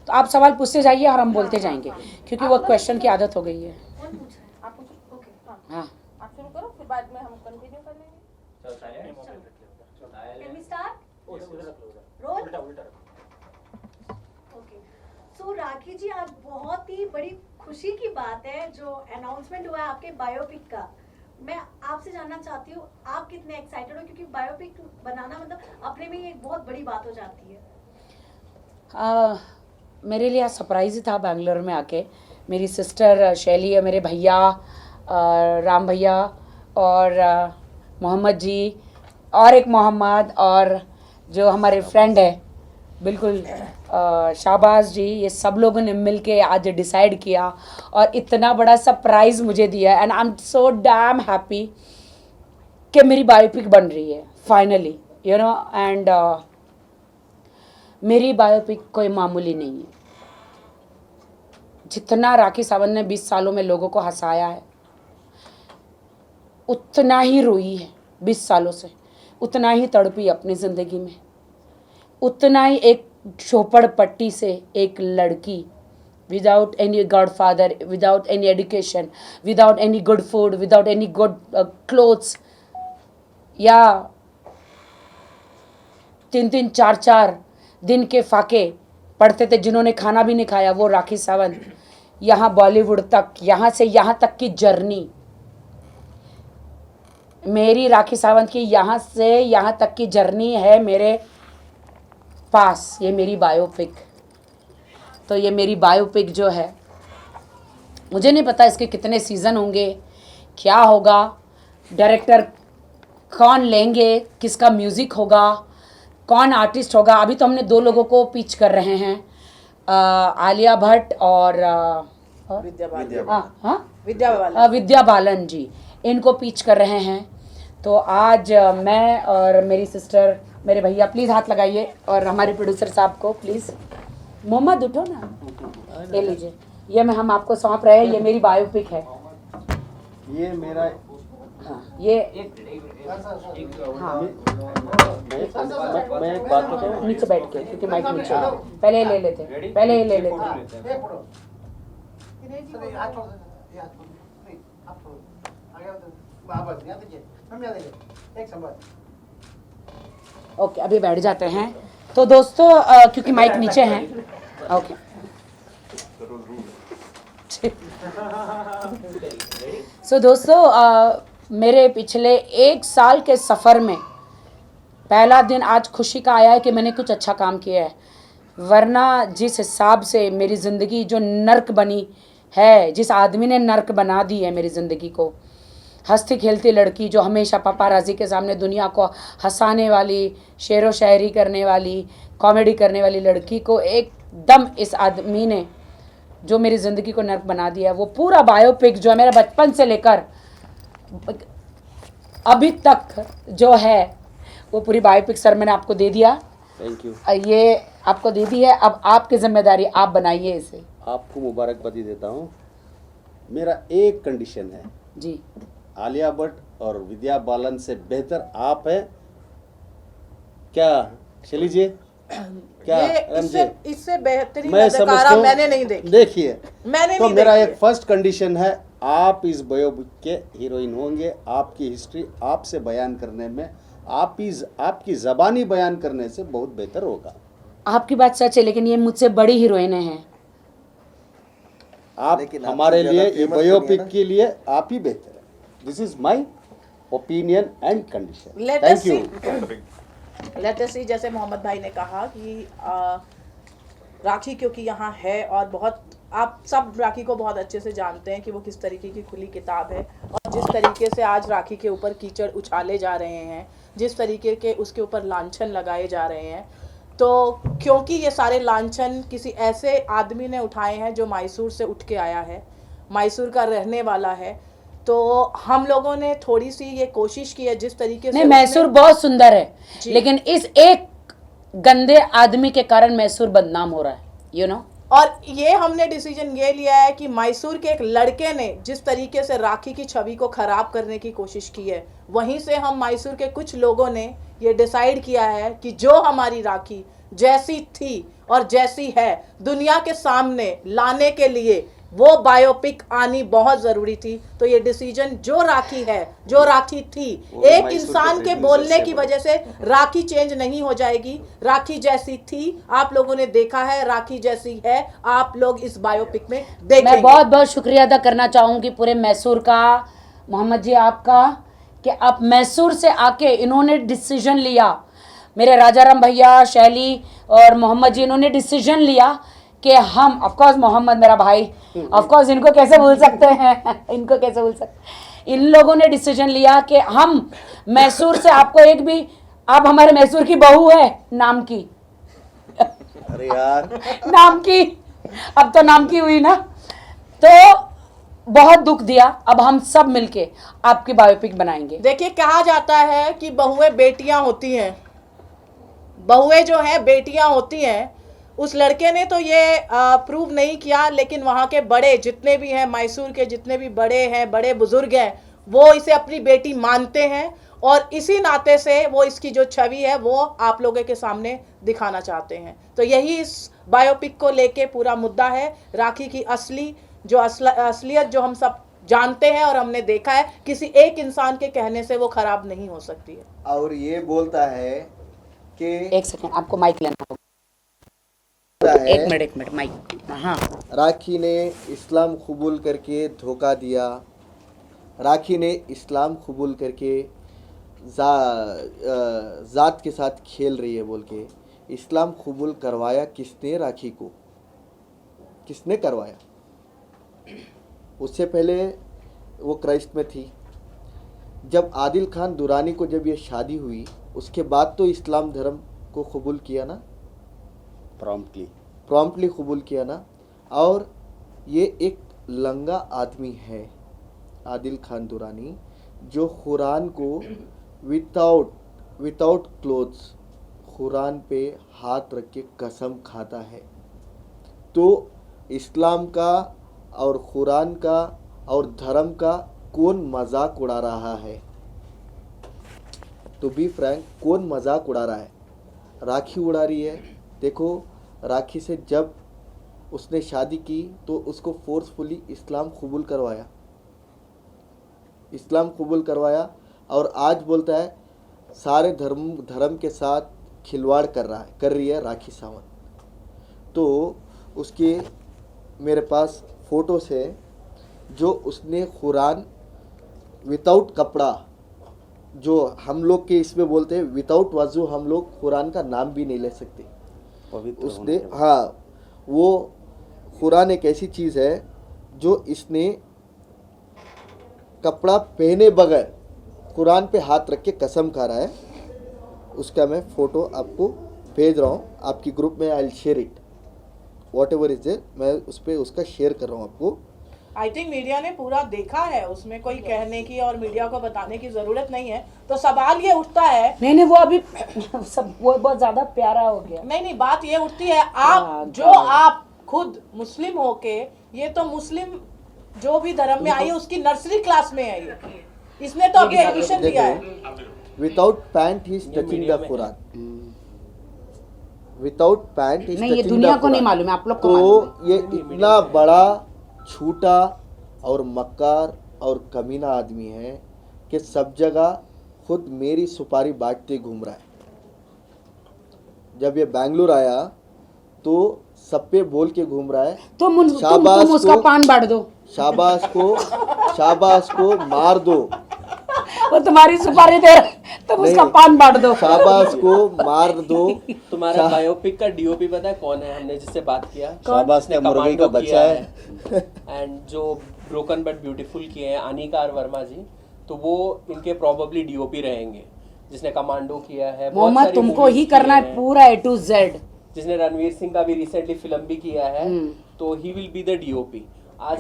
तो आप सवाल पूछते जाइए और हम बोलते जाएंगे, क्योंकि वो क्वेश्चन की आदत हो गई है। हाँ, आप शुरू करो, फिर बाद में हम कंटिन्यू कर लेंगे। Can we start? Roll? Okay. So राखी जी, आज बहुत ही बड़ी खुशी की बात है जो अनाउंसमेंट हुआ है आपके बायोपिक का। मैं आपसे जानना चाहती हूँ आप कितने एक्साइटेड हो, क्योंकि बायोपिक बनाना मतलब अपने में ही एक बहुत बड़ी बात हो जाती है। मेरे लिए आज सरप्राइज ही था बैंगलोर में आके। मेरी सिस्टर शैली, मेरे भैया राम भैया और मोहम्मद जी और एक मोहम्मद और जो हमारे फ्रेंड है बिल्कुल शाहबाज जी, ये सब लोगों ने मिल के आज डिसाइड किया और इतना बड़ा सरप्राइज़ मुझे दिया। And I am so damn happy कि मेरी बायोपिक बन रही है फाइनली, यू नो। एंड मेरी बायोपिक कोई मामूली नहीं है। जितना राखी सावंत ने 20 सालों में लोगों को हंसाया है, उतना ही रोई है 20 सालों से, उतना ही तड़पी अपनी ज़िंदगी में, उतना ही एक झोपड़पट्टी से एक लड़की without any godfather, without any education, without any good food, without any good clothes, या 3-3 4-4 दिन के फाके पढ़ते थे, जिन्होंने खाना भी नहीं खाया, वो राखी सावंत यहाँ बॉलीवुड तक, यहाँ से यहाँ तक की जर्नी मेरी राखी सावंत की यहाँ से यहाँ तक की जर्नी है मेरे पास। ये मेरी बायोपिक, तो ये मेरी बायोपिक जो है, मुझे नहीं पता इसके कितने सीज़न होंगे, क्या होगा, डायरेक्टर कौन लेंगे, किसका म्यूज़िक होगा, कौन आर्टिस्ट होगा। अभी तो हमने 2 लोगों को पिच कर रहे हैं, आलिया भट्ट और विद्या बालन जी, इनको पिच कर रहे हैं। तो आज मैं और मेरी सिस्टर, मेरे भैया, प्लीज़ हाथ लगाइए, और हमारे प्रोड्यूसर साहब को प्लीज़, मोहम्मद उठो ना, ले लीजिए, ये मैं हम आपको सौंप रहे हैं। ये मेरी बायोपिक है, ये मेरा, हाँ ये हाँ, मैं एक बात बताऊं, नीचे बैठ के, क्योंकि माइक नीचे है। पहले ही ले लेते, पहले ही ले लेते। ओके, अभी बैठ जाते हैं। तो दोस्तों क्योंकि माइक नीचे हैं, ओके सो दोस्तों, मेरे पिछले 1 साल के सफ़र में पहला दिन आज खुशी का आया है कि मैंने कुछ अच्छा काम किया है, वरना जिस हिसाब से मेरी ज़िंदगी जो नर्क बनी है, जिस आदमी ने नर्क बना दी है मेरी ज़िंदगी को, हंसती खेलती लड़की जो हमेशा पापाराज़ी के सामने दुनिया को हंसाने वाली, शेरो शायरी करने वाली, कॉमेडी करने वाली लड़की को एकदम इस आदमी ने जो मेरी ज़िंदगी को नर्क बना दिया है। वो पूरा बायोपिक जो है मेरा बचपन से लेकर अभी तक जो है, वो पूरी बायोपिक सर मैंने आपको दे दिया। थैंक यू, ये आपको दे दी है, अब आपकी जिम्मेदारी, आप बनाइए इसे। आपको मुबारकबादी देता हूँ। मेरा एक कंडीशन है जी, आलिया भट्ट और विद्या बालन से बेहतर आप है क्या शैली जी? क्या इससे बेहतरीन मैं समझता अदाकारा हूँ, मैंने नहीं देखी। देखिए, मैंने तो नहीं मेरा देखी एक फर्स्ट कंडीशन है, आप इस बायोपिक के हीरोइन होंगे। आपकी हिस्ट्री आपसे बयान करने में, आपकी ज़बानी बयान करने से बहुत बेहतर होगा। आपकी बात सच है, लेकिन ये मुझसे बड़ी हीरोइनें हैं। आप हमारे लिए, ये बायोपिक के लिए आप ही बेहतर है। This is my opinion and condition. Thank you. Let us see, जैसे मोहम्मद भाई ने कहा कि राखी क्योंकि यहाँ है, और बहुत आप सब राखी को बहुत अच्छे से जानते हैं कि वो किस तरीके की खुली किताब है, और जिस तरीके से आज राखी के ऊपर कीचड़ उछाले जा रहे हैं, जिस तरीके के उसके ऊपर लांछन लगाए जा रहे हैं, तो क्योंकि ये सारे लांछन किसी ऐसे आदमी ने उठाए हैं जो मैसूर से उठ के आया है, मैसूर का रहने वाला है, तो हम लोगों ने थोड़ी सी ये कोशिश की है जिस तरीके से। नहीं, मैसूर बहुत सुंदर है, लेकिन इस एक गंदे आदमी के कारण मैसूर बदनाम हो रहा है, यू नो। और ये हमने डिसीजन ये लिया है कि मैसूर के एक लड़के ने जिस तरीके से राखी की छवि को खराब करने की कोशिश की है, वहीं से हम मैसूर के कुछ लोगों ने ये डिसाइड किया है कि जो हमारी राखी जैसी थी और जैसी है दुनिया के सामने लाने के लिए वो बायोपिक आनी बहुत जरूरी थी। तो ये डिसीजन जो राखी है, जो राखी थी, वो एक मैसूर इंसान के के producer बोलने से की बोला। वजह से राखी चेंज नहीं हो जाएगी। राखी जैसी थी आप लोगों ने देखा है, राखी जैसी है आप लोग इस बायोपिक में देखेंगे। मैं बहुत बहुत शुक्रिया अदा करना चाहूँगी पूरे मैसूर का, मोहम्मद जी आपका, कि आप मैसूर से आके इन्होंने डिसीजन लिया। मेरे राजाराम भैया, शैली और मोहम्मद जी, इन्होंने डिसीजन लिया कि हम, ऑफ कोर्स मोहम्मद मेरा भाई, ऑफ कोर्स इनको कैसे भूल सकते हैं इनको कैसे भूल सकते, इन लोगों ने डिसीजन लिया कि हम मैसूर से आपको एक भी, आप हमारे मैसूर की बहू है नाम की अरे यार नाम की, अब तो नाम की हुई ना, तो बहुत दुख दिया। अब हम सब मिलके आपकी बायोपिक बनाएंगे। देखिए कहा जाता है कि बहुएं बेटियां होती हैं, बहुएं जो है बेटियां होती हैं। उस लड़के ने तो ये प्रूव नहीं किया, लेकिन वहाँ के बड़े जितने भी हैं, मैसूर के जितने भी बड़े हैं, बड़े बुजुर्ग हैं, वो इसे अपनी बेटी मानते हैं और इसी नाते से वो इसकी जो छवि है वो आप लोगों के सामने दिखाना चाहते हैं। तो यही इस बायोपिक को लेके पूरा मुद्दा है। राखी की असली जो असलियत जो हम सब जानते हैं और हमने देखा है, किसी एक इंसान के कहने से वो खराब नहीं हो सकती है। और ये बोलता है कि एक सेकंड, आपको माइक लेना होगा। एक मिनट माइक। हाँ, राखी ने इस्लाम कबूल करके धोखा दिया, राखी ने इस्लाम कबूल करके ज़ात के साथ खेल रही है बोल के इस्लाम कबूल करवाया किसने? राखी को किसने करवाया? उससे पहले वो क्राइस्ट में थी। जब आदिल खान दुरानी को जब ये शादी हुई उसके बाद तो इस्लाम धर्म को कबूल किया ना, प्रॉम्प्टली कबूल किया ना। और ये एक लंगा आदमी है आदिल खान दुरानी, जो कुरान को विदाउट क्लोथ्स कुरान पे हाथ रख के कसम खाता है। तो इस्लाम का और कुरान का और धर्म का कौन मजाक उड़ा रहा है? तो बी फ्रैंक, कौन मजाक उड़ा रहा है? राखी उड़ा रही है। देखो, राखी से जब उसने शादी की तो उसको फोर्सफुली इस्लाम कबूल करवाया और आज बोलता है सारे धर्म के साथ खिलवाड़ कर रही है राखी सावंत। तो उसके मेरे पास फ़ोटोस है जो उसने कुरान विदाउट कपड़ा, जो हम लोग के इसमें बोलते हैं विदाउट वजू हम लोग कुरान का नाम भी नहीं ले सकते। उसने, हाँ, वो कुरान एक ऐसी चीज़ है जो इसने कपड़ा पहने बगैर कुरान पे हाथ रख के कसम खा रहा है। उसका मैं फ़ोटो आपको भेज रहा हूँ आपकी ग्रुप में। I will share it, whatever is there, मैं उस पर उसका शेयर कर रहा हूँ आपको। आई थिंक मीडिया ने पूरा देखा है, उसमें कोई कहने की और मीडिया को बताने की जरूरत नहीं है। तो सवाल ये उठता है, नहीं वो अभी सब वो बहुत ज्यादा प्यारा हो गया। नहीं बात ये उठती है, आप खुद मुस्लिम होके, ये तो मुस्लिम जो भी धर्म में आई है उसकी नर्सरी क्लास में है ये, इसने तो अभी एडमिशन दिया है। Without pant he is touching the Quran, without pant is नहीं, ये टचिंग द दुनिया को नहीं कुरान। मालूम है, आप लोग को मालूम तो ये इतना बड़ा झूठा और मक्कार और कमीना आदमी है कि सब जगह खुद मेरी सुपारी बांटते घूम रहा है। जब ये बेंगलुरु आया तो सब पे बोल के घूम रहा है, तुम उसका पान बांट दो, शाबाश को मार दो, वो तुम्हारी सुपारी दे रहा है, तुम उसका पान बांट दो, शाबाश को मार दो। तुम्हारा बायोपिक का डीओपी पता है कौन है? हमने जिससे बात किया, शाबाश का मुर्गी का बच्चा है। एंड जो ब्रोकन बट ब्यूटीफुल किए हैं अनिकार वर्मा जी, तो वो इनके प्रोबेबली डीओपी रहेंगे। जिसने कमांडो किया है, बहुत मोहम्मद सारी तुमको movies ही की करना है हैं। पूरा A to Z। जिसने रणवीर सिंह का भी रिसेंटली फिल्म भी किया है, तो he will be the DOP. आज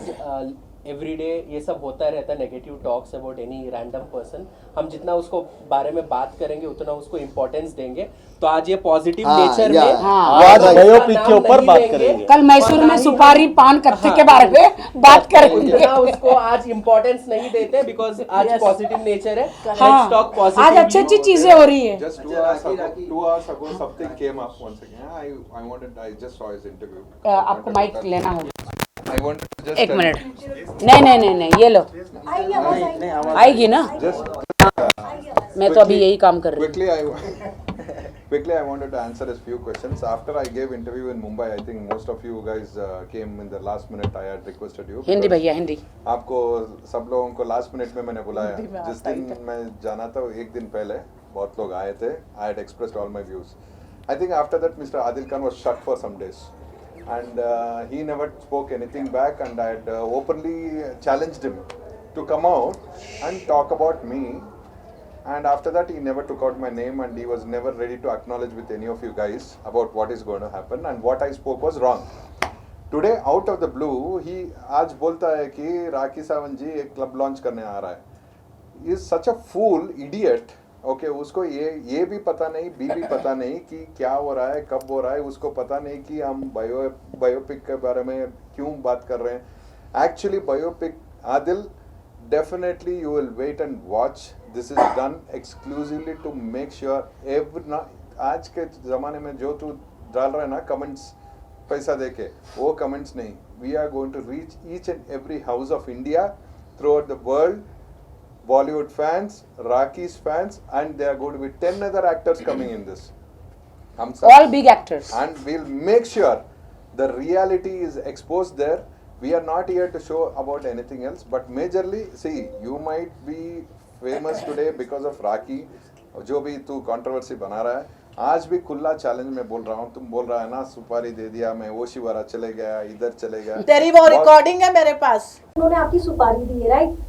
एवरी डे ये सब होता रहता है, negative talks about any random person. हम जितना उसको बारे में बात करेंगे उतना उसको इम्पोर्टेंस देंगे। तो आज ये पॉजिटिव हाँ, नेचर या, में आज बायोपिक के ऊपर बात करेंगे। कल मैसूर में सुपारी पान कत्थे के बारे में बात करेंगे। उतना उसको आज इम्पोर्टेंस नहीं देते बिकॉज आज पॉजिटिव नेचर है। हाँ, लेट्स टॉक आज पॉजिटिव। अच्छी अच्छी चीजें हो रही है। Just 2 hours ago, something came up once again. I just saw his interview. आपको माइक लेना होगा। I wanted to just एक tell- मिनट, नहीं, ये लो, आइए आवाज आइए आएगी ना। Just मैं तो अभी यही काम कर रही हूँ। quickly, I wanted to answer a few questions. After I gave interview in Mumbai, I think most of you guys came in the last minute. I had requested you. Hindi because भैया, हिंदी। आपको सब लोगों को लास्ट मिनट में मैंने बुलाया। जिस दिन मैं जाना था एक दिन पहले बहुत लोग आए थे। I had expressed all my views. I think after that Mr. Adil Khan was shut for some days, and he never spoke anything back. And I had openly challenged him to come out and talk about me. And after that, he never took out my name, and he was never ready to acknowledge with any of you guys about what is going to happen and what I spoke was wrong. Today, out of the blue, he आज बोलता है कि राखी सावंत जी एक club launch करने आ रहा है. He is such a fool, idiot. Okay उसको ये भी पता नहीं, भी पता नहीं कि क्या हो रहा है, कब हो रहा है. उसको पता नहीं कि हम बायोपिक के बारे में क्यों बात कर रहे हैं. Actually biopic Adil, definitely you will wait and watch. This is done exclusively to make sure आज के ज़माने में जो तू डाल रहा है ना कमेंट्स पैसा देके, वो कमेंट्स नहीं. We are going to reach each and every house of India throughout the world. Bollywood fans, Rakhi's fans, and there are going to be 10 other actors coming in this. All big actors. And we'll make sure the reality is exposed there. We are not here to show about anything else, but majorly, see, you might be famous today because of Rakhi, जो भी तू controversy बना रहा है. आज भी खुला challenge में बोल रहा हूँ. तुम बोल रहा है ना सुपारी दे दिया, मैं ओशिवारा चले गया, इधर चले गया. तेरी वो रिकॉर्डिंग है मेरे पास. उन्होंने आपकी सुपारी दी है, राइट?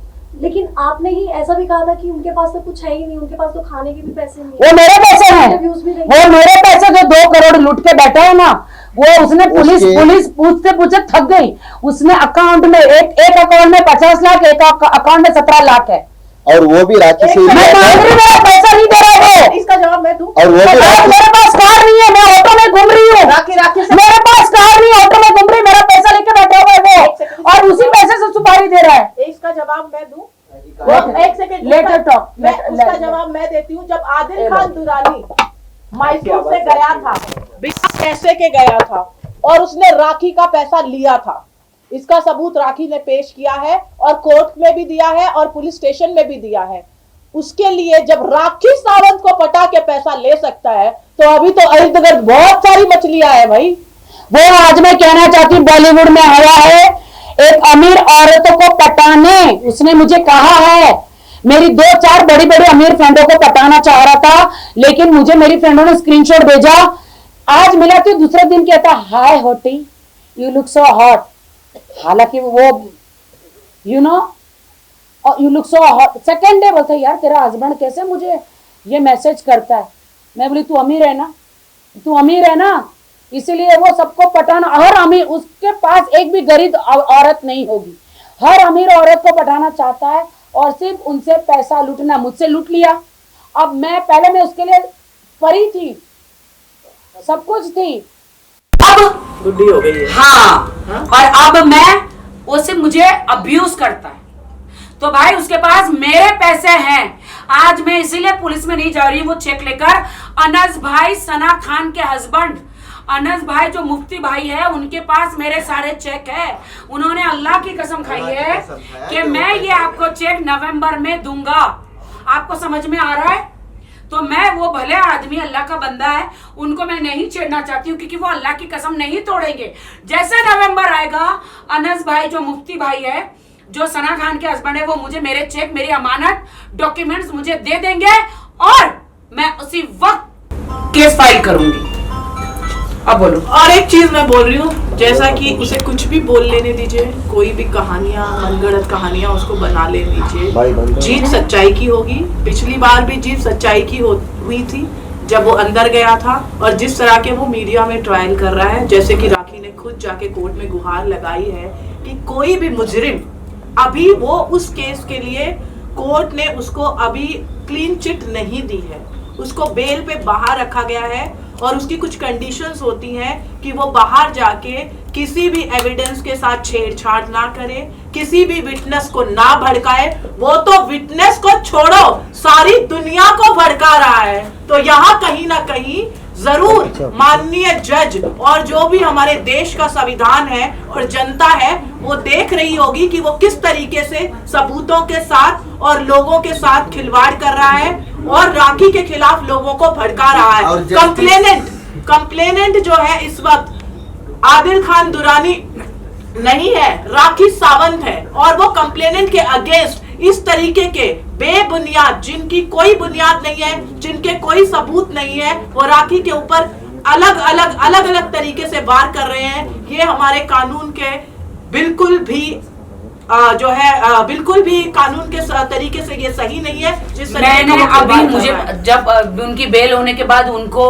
लेकिन आपने ही ऐसा भी कहा था कि उनके पास तो कुछ है ही नहीं, उनके पास तो खाने के भी पैसे नहीं वो मेरे पैसे हैं, Interviews भी नहीं। वो मेरे पैसे जो 2 करोड़ लूट के बैठा है ना, वो उसने पुलिस पूछते थक गई. उसने अकाउंट में एक अकाउंट में 50 लाख, एक अकाउंट में 17 लाख है. और वो भी राखी से ही मैं लिया मांग था। रही, मेरा पैसा नहीं दे रहा वो. इसका जवाब मैं दूं. और वो भी राखी मेरे पास कार नहीं है, मैं ऑटो में घूम रही हूँ. राखी से मेरे पास कार नहीं, ऑटो में घूम रही, मेरा पैसा लेके बैठा हुआ है वो, और उसी पैसे से सुपारी दे रहा है. इसका जवाब मैं दूं. एक सेकंड, लेटर टॉक. मैं उसका जवाब मैं देती हूँ. जब आदिल खान दुरानी मैसूर से गया था, बिना पैसे के गया था, और उसने राखी का पैसा लिया था. इसका सबूत राखी ने पेश किया है और कोर्ट में भी दिया है और पुलिस स्टेशन में भी दिया है. उसके लिए जब राखी सावंत को पटा के पैसा ले सकता है, तो अभी तो इर्द गिर्द बहुत सारी मछलियां हैं भाई. वो आज मैं कहना चाहती हूँ, बॉलीवुड में हवा है एक अमीर औरतों को पटाने. उसने मुझे कहा है, मेरी 2-4 बड़ी बड़ी अमीर फ्रेंडों को पटाना चाह रहा था, लेकिन मुझे मेरी फ्रेंडों ने स्क्रीनशॉट भेजा. आज मिला तो दूसरे दिन कहता, हाय होटी, यू लुक सो हॉट. हालांकि वो you look so hot. Second day बोलता, यार तेरा हस्बैंड कैसे मुझे ये मैसेज करता है. मैं बोली, तू अमीर है ना, तू अमीर है ना, इसीलिए वो सबको पटाना. हर अमीर, उसके पास एक भी गरीब औरत नहीं होगी, हर अमीर औरत को पटाना चाहता है और सिर्फ उनसे पैसा लूटना. मुझसे लूट लिया. अब पहले मैं उसके लिए परी थी, सब कुछ थी, अब बुद्धि हो गई है. हाँ, और अब वो सिर्फ मुझे अब्यूज करता है. तो भाई उसके पास मेरे पैसे हैं. आज मैं इसीलिए पुलिस में नहीं जा रही हूँ वो चेक लेकर. अनस भाई, सना खान के हस्बैंड अनस भाई जो मुफ्ती भाई है, उनके पास मेरे सारे चेक है. उन्होंने अल्लाह की कसम खाई है कि मैं ये आपको चेक नवंबर में दूंगा. आपको समझ में आ रहा है? तो मैं, वो भले आदमी अल्लाह का बंदा है, उनको मैं नहीं छेड़ना चाहती हूँ क्योंकि वो अल्लाह की कसम नहीं तोड़ेंगे. जैसे नवंबर आएगा, अनस भाई जो मुफ्ती भाई है, जो सना खान के हस्बैंड है, वो मुझे मेरे चेक, मेरी अमानत, डॉक्यूमेंट्स मुझे दे देंगे और मैं उसी वक्त केस फाइल करूंगी. अब बोलो. और एक चीज मैं बोल रही हूँ, जैसा कि उसे कुछ भी बोल लेने दीजिए, कोई भी कहानियां, मनगढ़ंत कहानियां उसको बना लेने दीजिए. जीत सच्चाई की होगी. पिछली बार भी जीत सच्चाई की हुई थी जब वो अंदर गया था. और जिस तरह के वो मीडिया में ट्रायल कर रहा है, जैसे कि राखी ने खुद जाके कोर्ट में गुहार लगाई है कि कोई भी मुजरिम अभी वो उस केस के लिए कोर्ट ने उसको अभी क्लीन चिट नहीं दी है, उसको बेल पे बाहर रखा गया है और उसकी कुछ कंडीशंस होती हैं कि वो बाहर जाके किसी भी एविडेंस के साथ छेड़छाड़ ना करे, किसी भी विटनेस को ना भड़काए। वो तो विटनेस को छोड़ो, सारी दुनिया को भड़का रहा है। तो यहाँ कहीं ना कहीं जरूर माननीय जज और जो भी हमारे देश का संविधान है और जनता है वो देख रही होगी कि वो किस तरीके से सबूतों के साथ और लोगों के साथ खिलवाड़ कर रहा है और राखी के खिलाफ लोगों को भड़का रहा है। कंप्लेनेंट जो है इस वक्त आदिल खान दुरानी नहीं है, राखी सावंत है और वो कंप्लेनेंट के अगेंस्ट इस तरीके के बेबुनियाद, जिनकी कोई बुनियाद नहीं है, जिनके कोई सबूत नहीं है, वो राखी के ऊपर अलग अलग तरीके से वार कर रहे हैं। ये हमारे कानून के बिल्कुल भी जो है बिल्कुल भी कानून के तरीके से ये सही नहीं है। जिस मैंने अभी मुझे जब उनकी बेल होने के बाद उनको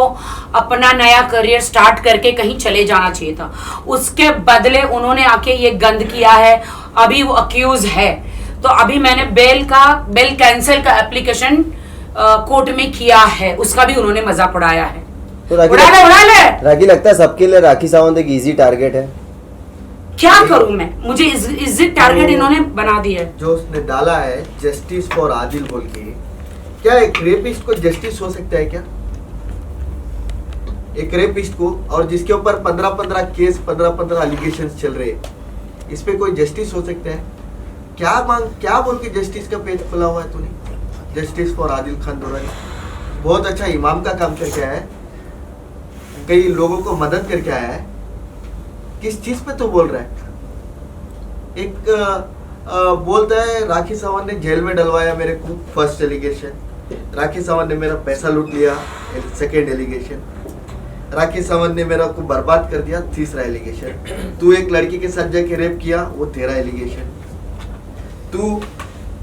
अपना नया करियर स्टार्ट करके कहीं चले जाना चाहिए था, उसके बदले उन्होंने आके ये गंद किया है। अभी वो अक्यूज है, तो अभी मैंने बेल कैंसिल का एप्लीकेशन कोर्ट में किया है, उसका भी उन्होंने मजाक उड़ाया है। तो राखी लगता है सबके लिए राखी सावंत एक इजी टारगेट है। क्या करूं मैं, मुझे इजी टारगेट इन्होंने बना दिया है। जो उसने डाला है जस्टिस फॉर आदिल बोल के, क्या एक रेपिस्ट को जस्टिस हो सकता है क्या? एक रेपिस्ट को, और जिसके ऊपर 15 केस 15 एलिगेशंस चल रहे, इस पे कोई जस्टिस हो सकता है क्या बोल के जस्टिस का पेज खुला हुआ है तूने? जस्टिस फॉर आदिल खान दुरानी बहुत अच्छा इमाम का काम करके आया है, कई लोगों को मदद करके आया है। किस चीज पे तो बोल रहा है? एक बोलता है राखी सावंत ने जेल में डलवाया मेरे को, फर्स्ट एलिगेशन। राखी सावंत ने मेरा पैसा लूट लिया, सेकेंड एलिगेशन। राखी सावंत ने मेरा को बर्बाद कर दिया, तीसरा एलिगेशन। तू एक लड़की के साथ जाके रेप किया, वो तेरा एलिगेशन। तू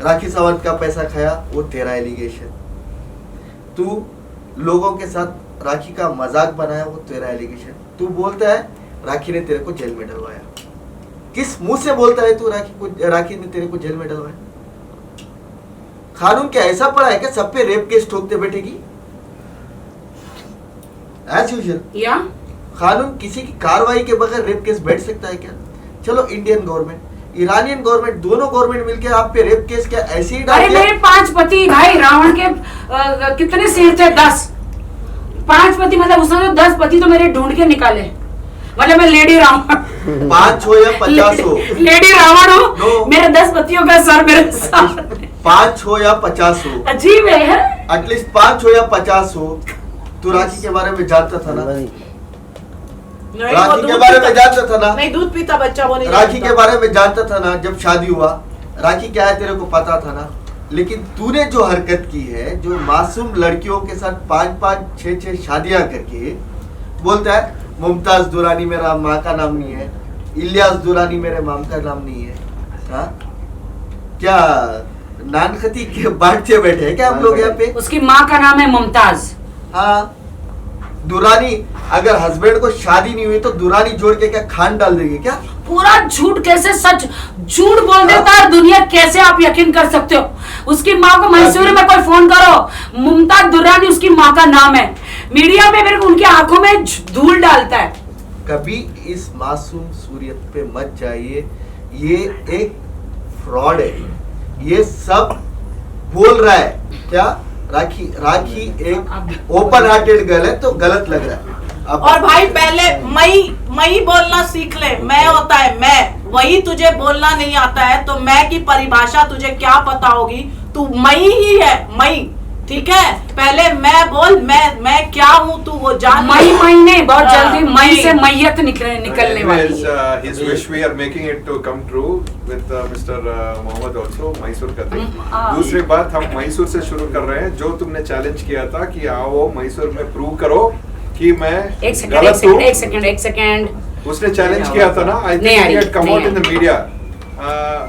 राखी सावंत का पैसा खाया, वो तेरा एलिगेशन। तू लोगों के साथ राखी का मजाक बनाया, वो तेरा एलिगेशन। तू बोलता है राखी ने तेरे को जेल में डलवाया। किस मुंह से बोलता है तू राखी ने तेरे को जेल में डलवाया? कानून क्या ऐसा पड़ा है क्या सब पे रेप केस ठोकते बैठेगी एज यूजुअल? या कानून किसी की कार्रवाई के बगैर रेप केस बैठ सकता है क्या? चलो इंडियन गवर्नमेंट, ईरानियन गवर्नमेंट, दोनों गवर्नमेंट मिलकर आप पे रेप केस क्या ऐसे ही डाल अरे मेरे 5 पति भाई, रावण के कितने सिर थे? 10। 5 पति मतलब उसने तो 10 पति तो मेरे ढूंढ के निकाले, मतलब मैं लेडी रावण। 5 हो या 50 हो, लेडी रावण हो, मेरे 10 पतियों का सर मेरे साथ। 5 हो या 50 हो, अजीब है। एटलीस्ट 5 हो या 50 हो, तू राखी के बारे में जानता था ना? राखी के बारे में जानता था ना? नहीं, दूध पीता बच्चा वो नहीं राखी के बारे में जानता था ना? जब शादी हुआ राखी क्या है तेरे को पता था ना? लेकिन तूने जो हरकत की है, जो मासूम लड़कियों के साथ 5-5, 6-6 शादियां करके बोलता है मुमताज दुरानी मेरा माँ का नाम नहीं है, इलियास दुरानी मेरे माम का नाम नहीं है। हाँ, क्या नानखती के बांटते बैठे हैं क्या हम लोग यहाँ पे? उसकी माँ का नाम है मुमताज। हाँ, दुरानी अगर हस्बैंड को शादी नहीं हुई तो दुरानी जोड़ के क्या खान डाल देगी क्या? पूरा झूठ कैसे सच झूठ बोल देता है दुनिया, कैसे आप यकीन कर सकते हो? उसकी माँ को मैसूर में कोई फोन करो, मुमताज दुरानी उसकी माँ का नाम है। मीडिया में मेरे को उनकी आंखों में धूल डालता है। कभी इस मासूम सूरियत पे मत जाइए, ये एक फ्रॉड है, ये सब बोल रहा है क्या? राखी एक ओपन हार्टेड गर्ल है तो गलत लग रहा है। और भाई पहले मई बोलना सीख ले। मैं होता है मैं, वही तुझे बोलना नहीं आता है तो मैं की परिभाषा तुझे क्या पता होगी? तू मई ही है, मई, ठीक है? पहले मैं बोल, मैं क्या हूँ तू वो जान। मई महीने बहुत जल्दी मई से मैयत निकलने वाली है। His wish we are making it to come true with Mr. Mohammad also Mysore का thing। दूसरी बात, हम मैसूर से शुरू कर रहे हैं। जो तुमने चैलेंज किया था कि आओ मैसूर में प्रूव करो कि मैं एक सेकंड उसने चैलेंज किया था ना? I think he had come out in the media,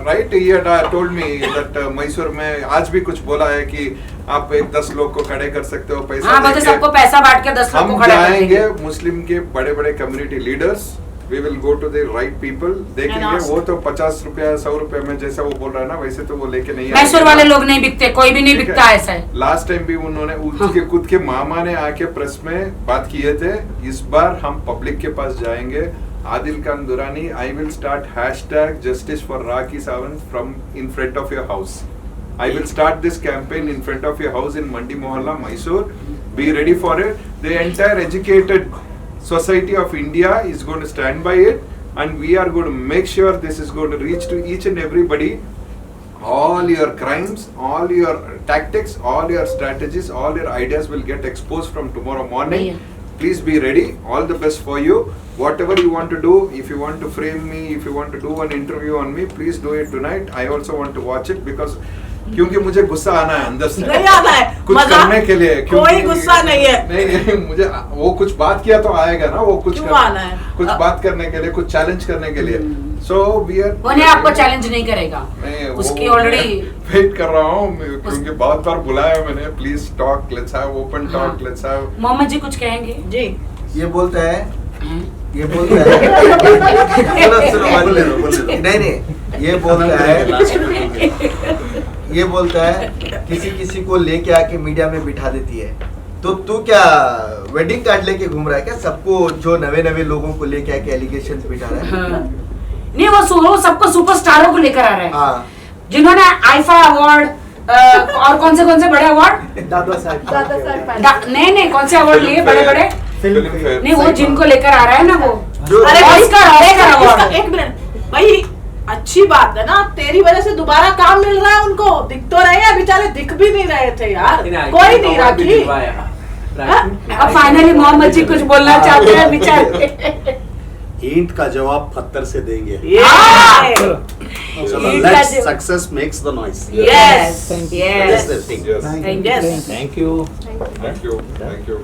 right? He had told me that Mysore में आज भी कुछ बोला है कि आप 10 लोग को खड़े कर सकते हो पैसा। हाँ, मतलब सबको पैसा बांट के 10 लोग को खड़े कर देंगे। जाएंगे मुस्लिम के बड़े बड़े community leaders we will go to the right people, देखेंगे। ask. वो तो 50 रुपया 100 रुपया में जैसा वो बोल रहा है ना, वैसे तो वो लेके नहीं मैसूर वाले लोग नहीं बिकते, कोई भी नहीं ठीक बिकता है। ऐसा है। लास्ट टाइम भी उन्होंने उसके खुद के मामा ने आके प्रेस में बात किए थे। इस बार हम पब्लिक के पास जाएंगे। Adil Khan Durrani, I will start hashtag justice for Rakhi Sawant from in front of your house. I will start this campaign in front of your house in Mandi Mohalla, Mysore. Be ready for it. The entire educated society of India is going to stand by it, and we are going to make sure this is going to reach to each and everybody. All your crimes, all your tactics, all your strategies, all your ideas will get exposed from tomorrow morning. Yeah. Please be ready. All the best for you. Whatever you want to do, if you want to frame me, if you want to do an interview on me, please do it tonight. I also want to watch it because क्योंकि मुझे गुस्सा आना है अंदर से, नहीं आता है कुछ मजा, करने के लिए। कोई गुस्सा नहीं है। नहीं मुझे वो कुछ बात किया तो आएगा ना, वो कुछ क्यों आना है? कुछ बात करने के लिए, कुछ चैलेंज करने के लिए। सो वी आर, उन्हें आपको चैलेंज नहीं करेगा, उसकी ऑलरेडी वेट कर रहा हूँ क्योंकि बहुत बार बुलाया मैंने। Please talk, let's have open talk, let's have. Mohammad ji कुछ कहेंगे? जी ये बोलता है, ये बोलता है नहीं, ये बोलता है किसी को लेके आके मीडिया में बिठा देती है। तो तू क्या वेडिंग कार्ड लेके घूम रहा है क्या? सबको जो नवे लोगों को लेके आके एलिगेशन बिठा रहा है। हाँ। नहीं, वो सबको सुपरस्टारों को लेकर आ रहा है, हाँ, जिन्होंने आईफा अवार्ड और कौन से बड़े अवार्ड, दादा साहब नहीं कौन से अवार्ड लिए बड़े बड़े, फिल्म नहीं वो जिनको लेकर आ रहा है ना, वो जो अरे भाई, ऑस्कर अवार्ड। एक मिनट भाई, अच्छी बात है ना, तेरी वजह से दोबारा काम मिल रहा है उनको। दिख तो रहे हैं बेचारे, दिख भी नहीं रहे थे यार, कोई नहीं। राखी अब फाइनली मोहम्मद जी कुछ बोलना चाहते हैं बेचारे। ईंट का जवाब पत्थर से देंगे। ईंट का जवाब- success makes the noise. Yes Yes. Yes Yes. Thank you. Yes thank you. Thank you. Thank you. Thank you.